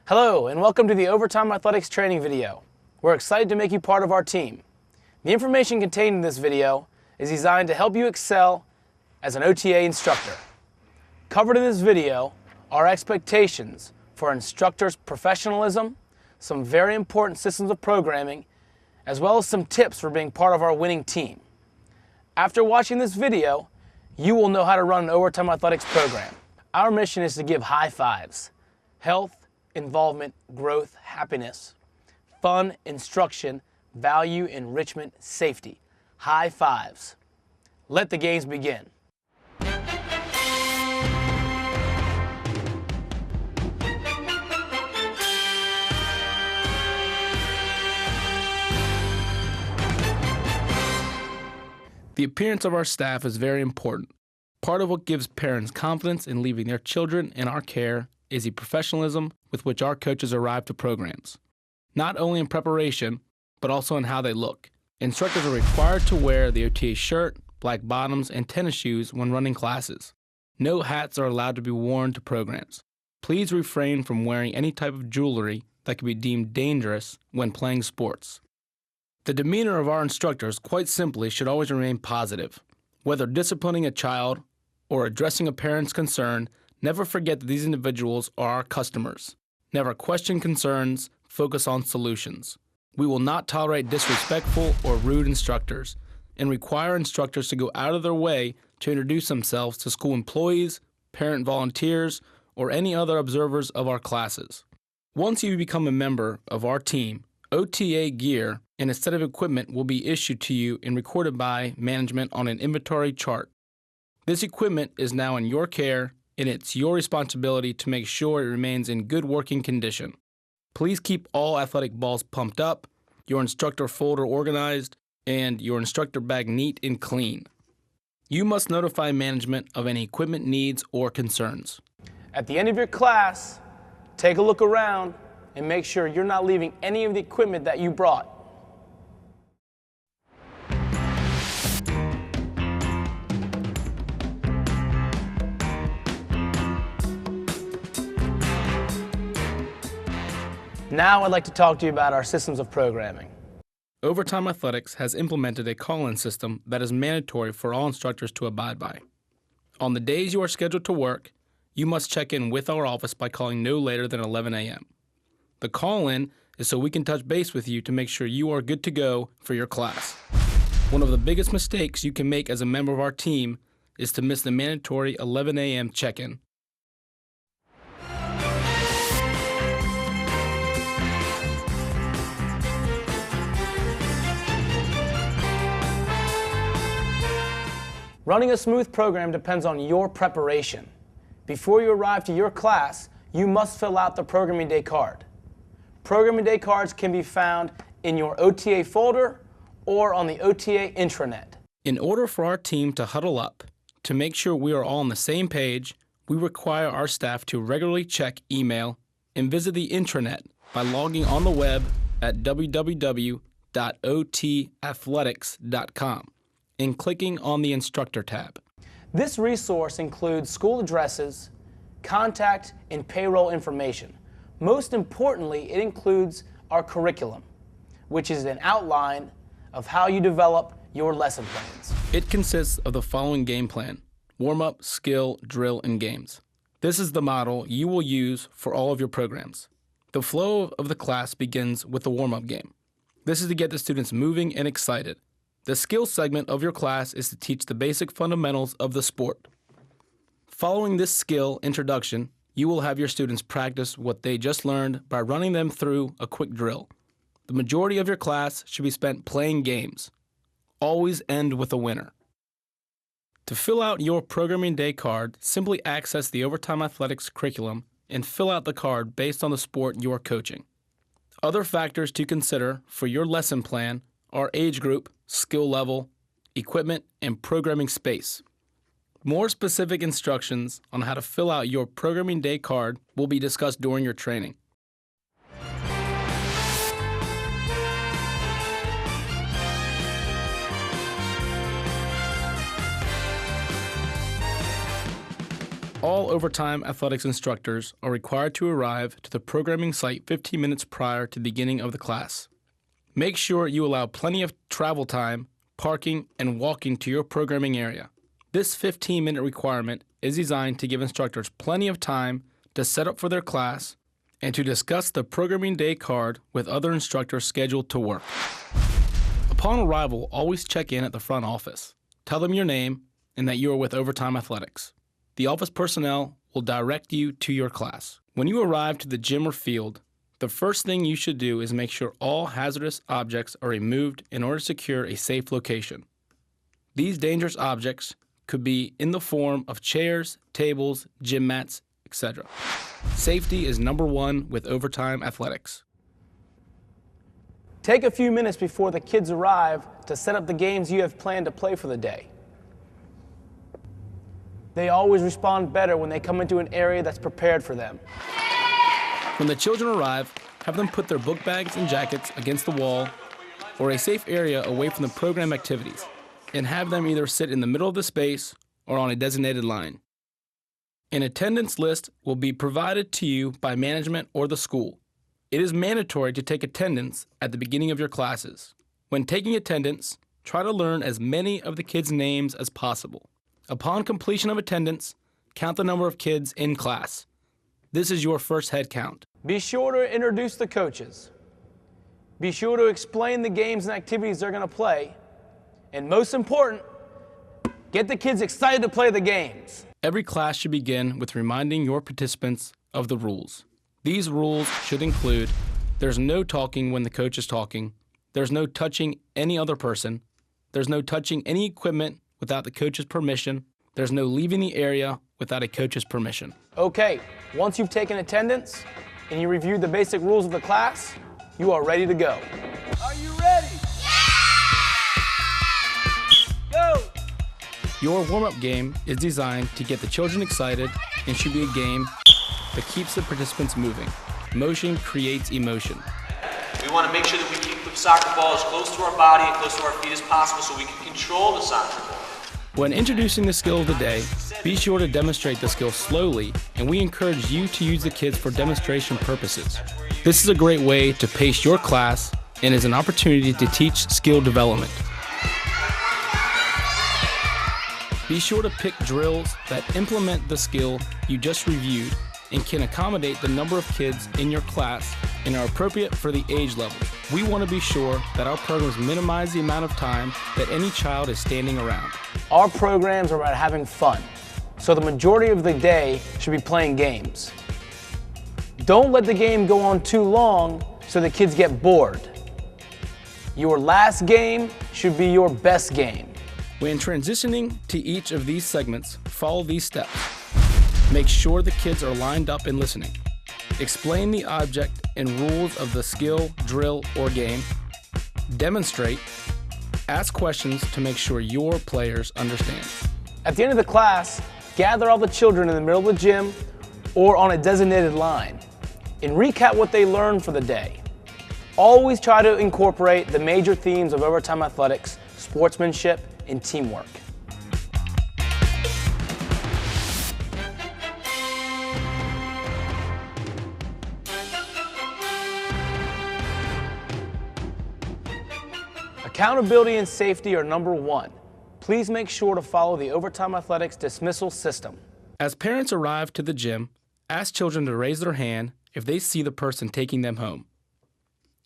Hello, and welcome to the Overtime Athletics training video. We're excited to make you part of our team. The information contained in this video is designed to help you excel as an OTA instructor. Covered in this video are expectations for instructors' professionalism, some very important systems of programming, as well as some tips for being part of our winning team. After watching this video, you will know how to run an Overtime Athletics program. Our mission is to give high fives: health, involvement, growth, happiness, fun, instruction, value, enrichment, safety. High fives. Let the games begin. The appearance of our staff is very important. Part of what gives parents confidence in leaving their children in our care is the professionalism with which our coaches arrive to programs. Not only in preparation, but also in how they look. Instructors are required to wear the OTA shirt, black bottoms, and tennis shoes when running classes. No hats are allowed to be worn to programs. Please refrain from wearing any type of jewelry that could be deemed dangerous when playing sports. The demeanor of our instructors, quite simply, should always remain positive. Whether disciplining a child or addressing a parent's concern, never forget that these individuals are our customers. Never question concerns, focus on solutions. We will not tolerate disrespectful or rude instructors and require instructors to go out of their way to introduce themselves to school employees, parent volunteers, or any other observers of our classes. Once you become a member of our team, OTA gear and a set of equipment will be issued to you and recorded by management on an inventory chart. This equipment is now in your care, and it's your responsibility to make sure it remains in good working condition. Please keep all athletic balls pumped up, your instructor folder organized, and your instructor bag neat and clean. You must notify management of any equipment needs or concerns. At the end of your class, take a look around and make sure you're not leaving any of the equipment that you brought. Now I'd like to talk to you about our systems of programming. Overtime Athletics has implemented a call-in system that is mandatory for all instructors to abide by. On the days you are scheduled to work, you must check in with our office by calling no later than 11 a.m. The call-in is so we can touch base with you to make sure you are good to go for your class. One of the biggest mistakes you can make as a member of our team is to miss the mandatory 11 a.m. check-in. Running a smooth program depends on your preparation. Before you arrive to your class, you must fill out the Programming Day card. Programming Day cards can be found in your OTA folder or on the OTA intranet. In order for our team to huddle up, to make sure we are all on the same page, we require our staff to regularly check email and visit the intranet by logging on the web at www.otathletics.com. and clicking on the Instructor tab. This resource includes school addresses, contact, and payroll information. Most importantly, it includes our curriculum, which is an outline of how you develop your lesson plans. It consists of the following game plan: warm-up, skill, drill, and games. This is the model you will use for all of your programs. The flow of the class begins with the warm-up game. This is to get the students moving and excited. The skill segment of your class is to teach the basic fundamentals of the sport. Following this skill introduction, you will have your students practice what they just learned by running them through a quick drill. The majority of your class should be spent playing games. Always end with a winner. To fill out your Programming Day card, simply access the Overtime Athletics curriculum and fill out the card based on the sport you are coaching. Other factors to consider for your lesson plan are age group, skill level, equipment, and programming space. More specific instructions on how to fill out your Programming Day card will be discussed during your training. All Overtime Athletics instructors are required to arrive to the programming site 15 minutes prior to the beginning of the class. Make sure you allow plenty of travel time, parking, and walking to your programming area. This 15-minute requirement is designed to give instructors plenty of time to set up for their class and to discuss the programming day card with other instructors scheduled to work. Upon arrival, always check in at the front office. Tell them your name and that you are with Overtime Athletics. The office personnel will direct you to your class. When you arrive to the gym or field, the first thing you should do is make sure all hazardous objects are removed in order to secure a safe location. These dangerous objects could be in the form of chairs, tables, gym mats, etc. Safety is number one with Overtime Athletics. Take a few minutes before the kids arrive to set up the games you have planned to play for the day. They always respond better when they come into an area that's prepared for them. When the children arrive, have them put their book bags and jackets against the wall or a safe area away from the program activities, and have them either sit in the middle of the space or on a designated line. An attendance list will be provided to you by management or the school. It is mandatory to take attendance at the beginning of your classes. When taking attendance, try to learn as many of the kids' names as possible. Upon completion of attendance, count the number of kids in class. This is your first head count. Be sure to introduce the coaches. Be sure to explain the games and activities they're going to play. And most important, get the kids excited to play the games. Every class should begin with reminding your participants of the rules. These rules should include: there's no talking when the coach is talking, there's no touching any other person, there's no touching any equipment without the coach's permission, there's no leaving the area without a coach's permission. Okay, once you've taken attendance and you reviewed the basic rules of the class, you are ready to go. Are you ready? Yeah! Go! Your warm-up game is designed to get the children excited and should be a game that keeps the participants moving. Motion creates emotion. We want to make sure that we keep the soccer ball as close to our body and close to our feet as possible so we can control the soccer ball. When introducing the skill of the day, be sure to demonstrate the skill slowly, and we encourage you to use the kids for demonstration purposes. This is a great way to pace your class and is an opportunity to teach skill development. Be sure to pick drills that implement the skill you just reviewed and can accommodate the number of kids in your class and are appropriate for the age level. We want to be sure that our programs minimize the amount of time that any child is standing around. Our programs are about having fun, so the majority of the day should be playing games. Don't let the game go on too long so the kids get bored. Your last game should be your best game. When transitioning to each of these segments, follow these steps. Make sure the kids are lined up and listening. Explain the object and rules of the skill, drill, or game. Demonstrate. Ask questions to make sure your players understand. At the end of the class, gather all the children in the middle of the gym or on a designated line and recap what they learned for the day. Always try to incorporate the major themes of Overtime Athletics: sportsmanship and teamwork. Accountability and safety are number one. Please make sure to follow the Overtime Athletics dismissal system. As parents arrive to the gym, ask children to raise their hand if they see the person taking them home.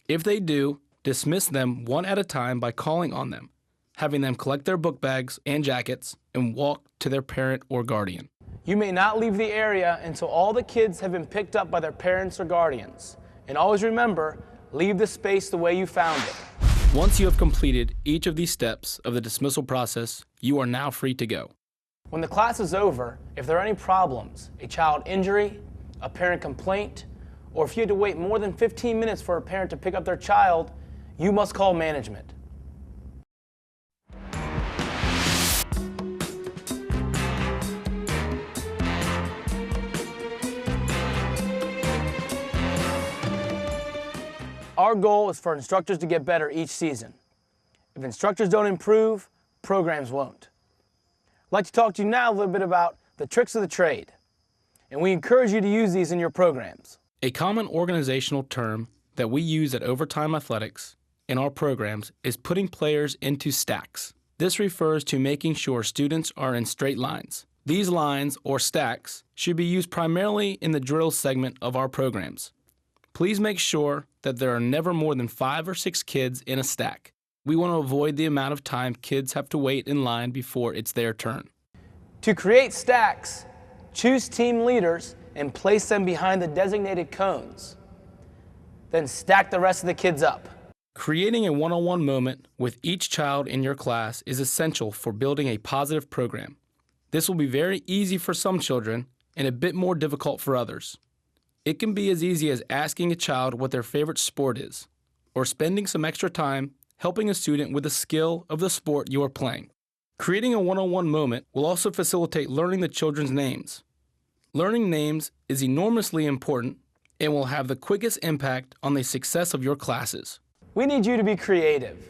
If they do, dismiss them one at a time by calling on them, having them collect their book bags and jackets and walk to their parent or guardian. You may not leave the area until all the kids have been picked up by their parents or guardians. And always remember, leave the space the way you found it. Once you have completed each of these steps of the dismissal process, you are now free to go. When the class is over, if there are any problems, a child injury, a parent complaint, or if you had to wait more than 15 minutes for a parent to pick up their child, you must call management. Our goal is for instructors to get better each season. If instructors don't improve, programs won't. I'd like to talk to you now a little bit about the tricks of the trade. and we encourage you to use these in your programs. A common organizational term that we use at Overtime Athletics in our programs is putting players into stacks. This refers to making sure students are in straight lines. These lines, or stacks, should be used primarily in the drill segment of our programs. Please make sure that there are never more than 5 or 6 kids in a stack. We want to avoid the amount of time kids have to wait in line before it's their turn. To create stacks, choose team leaders and place them behind the designated cones. Then stack the rest of the kids up. Creating a one-on-one moment with each child in your class is essential for building a positive program. This will be very easy for some children and a bit more difficult for others. It can be as easy as asking a child what their favorite sport is, or spending some extra time helping a student with the skill of the sport you are playing. Creating a one-on-one moment will also facilitate learning the children's names. Learning names is enormously important and will have the quickest impact on the success of your classes. We need you to be creative.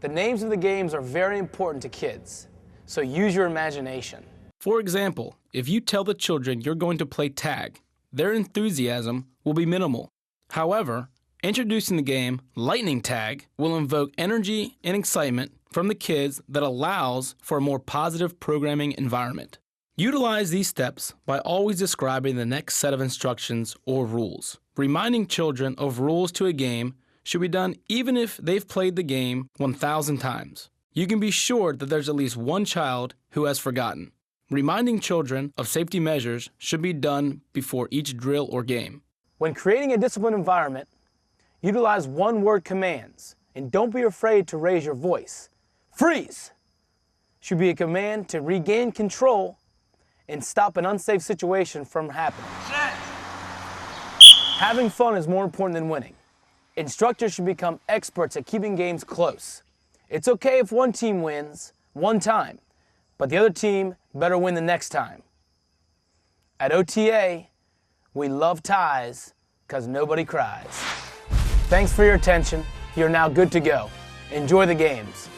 The names of the games are very important to kids, so use your imagination. For example, if you tell the children you're going to play tag, their enthusiasm will be minimal. However, introducing the game lightning tag will invoke energy and excitement from the kids that allows for a more positive programming environment. Utilize these steps by always describing the next set of instructions or rules. Reminding children of rules to a game should be done even if they've played the game 1,000 times. You can be sure that there's at least one child who has forgotten. Reminding children of safety measures should be done before each drill or game. When creating a disciplined environment, utilize one-word commands and don't be afraid to raise your voice. Freeze should be a command to regain control and stop an unsafe situation from happening. Set. Having fun is more important than winning. Instructors should become experts at keeping games close. It's okay if one team wins one time, but the other team better win the next time. At OTA, we love ties because nobody cries. Thanks for your attention. You're now good to go. Enjoy the games.